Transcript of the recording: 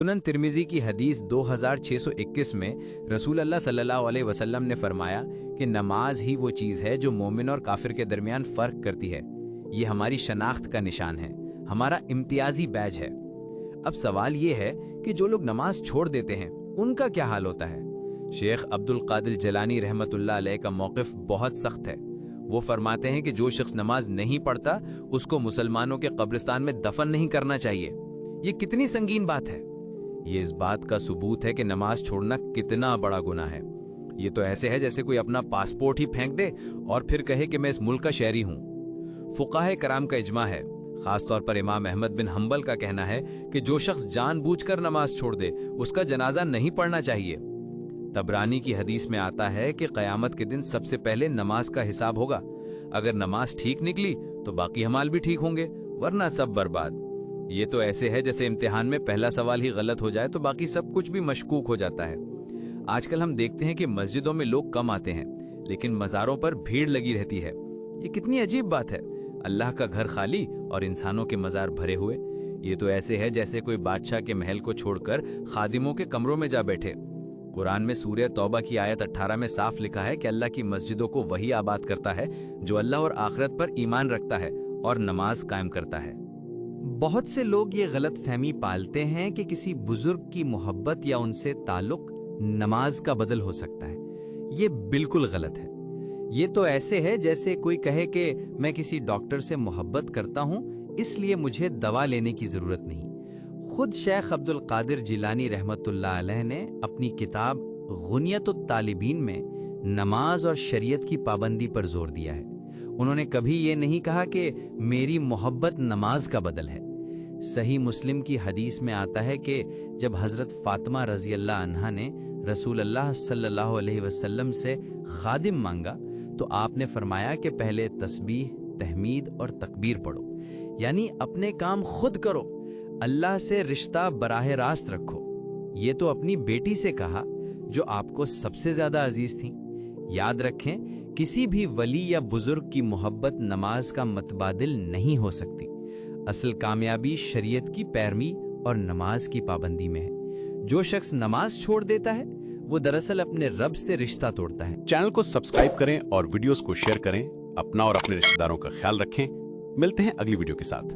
सुनन तिर्मिज़ी की हदीस 2621 में रसूल अल्लाह सल्लल्लाहु अलैहि वसल्लम ने फरमाया कि नमाज ही वो चीज़ है जो मोमिन और काफिर के दरमियान फ़र्क करती है। ये हमारी शनाख्त का निशान है, हमारा इम्तियाजी बैज है। अब सवाल ये है कि जो लोग नमाज छोड़ देते हैं उनका क्या हाल होता है। शेख अब्दुल कादिर जिलानी रहमतुल्लाह अलैह का मौक़िफ़ बहुत सख्त है। वो फरमाते हैं कि जो शख्स नमाज नहीं पढ़ता उसको मुसलमानों के कब्रिस्तान में दफन नहीं करना चाहिए। ये कितनी संगीन बात है। ये इस बात का सबूत है कि नमाज छोड़ना कितना बड़ा गुनाह है। ये तो ऐसे है जैसे कोई अपना पासपोर्ट ही फेंक दे और फिर कहे कि मैं इस मुल्क का शहरी हूँ। फुकाहे कराम का इजमा है, खासतौर पर इमाम अहमद बिन हम्बल का कहना है कि जो शख्स जानबूझकर नमाज छोड़ दे उसका जनाजा नहीं पढ़ना चाहिए। तबरानी की हदीस में आता है कि क़यामत के दिन सबसे पहले नमाज का हिसाब होगा। अगर नमाज ठीक निकली तो बाकी अमाल भी ठीक होंगे, वरना सब बर्बाद। ये तो ऐसे है जैसे इम्तिहान में पहला सवाल ही गलत हो जाए तो बाकी सब कुछ भी मशकूक हो जाता है। आजकल हम देखते हैं कि मस्जिदों में लोग कम आते हैं लेकिन मज़ारों पर भीड़ लगी रहती है। ये कितनी अजीब बात है, अल्लाह का घर खाली और इंसानों के मज़ार भरे हुए। ये तो ऐसे है जैसे कोई बादशाह के महल को छोड़कर खादिमों के कमरों में जा बैठे। कुरान में सूरह तौबा की आयत 18 में साफ लिखा है कि अल्लाह की मस्जिदों को वही आबाद करता है जो अल्लाह और आखिरत पर ईमान रखता है और नमाज कायम करता है। बहुत से लोग ये गलत फहमी पालते हैं कि किसी बुजुर्ग की मोहब्बत या उनसे ताल्लुक नमाज का बदल हो सकता है। ये बिल्कुल गलत है। ये तो ऐसे है जैसे कोई कहे कि मैं किसी डॉक्टर से मोहब्बत करता हूँ इसलिए मुझे दवा लेने की जरूरत नहीं। खुद शेख अब्दुल कादिर जिलानी रहमतुल्लाह अलैह ने अपनी किताब गुनियतुत तालिबीन में नमाज और शरीयत की पाबंदी पर जोर दिया है। उन्होंने कभी ये नहीं कहा कि मेरी मोहब्बत नमाज का बदल है। सही मुस्लिम की हदीस में आता है कि जब हज़रत फ़ातिमा रज़ी अल्लाह अन्हा ने रसूल अल्लाह सल्लल्लाहु अलैहि वसल्लम से खादिम मांगा तो आपने फरमाया कि पहले तस्बीह, तहमीद और तकबीर पढ़ो, यानी अपने काम खुद करो, अल्लाह से रिश्ता बराह रास्त रखो। ये तो अपनी बेटी से कहा जो आपको सबसे ज़्यादा अजीज़ थी। याद रखें, किसी भी वली या बुजुर्ग की मोहब्बत नमाज का मतबादिल नहीं हो सकती। असल कामयाबी शरीयत की पैरवी और नमाज की पाबंदी में है। जो शख्स नमाज छोड़ देता है वो दरअसल अपने रब से रिश्ता तोड़ता है। चैनल को सब्सक्राइब करें और वीडियोस को शेयर करें। अपना और अपने रिश्तेदारों का ख्याल रखें। मिलते हैं अगली वीडियो के साथ।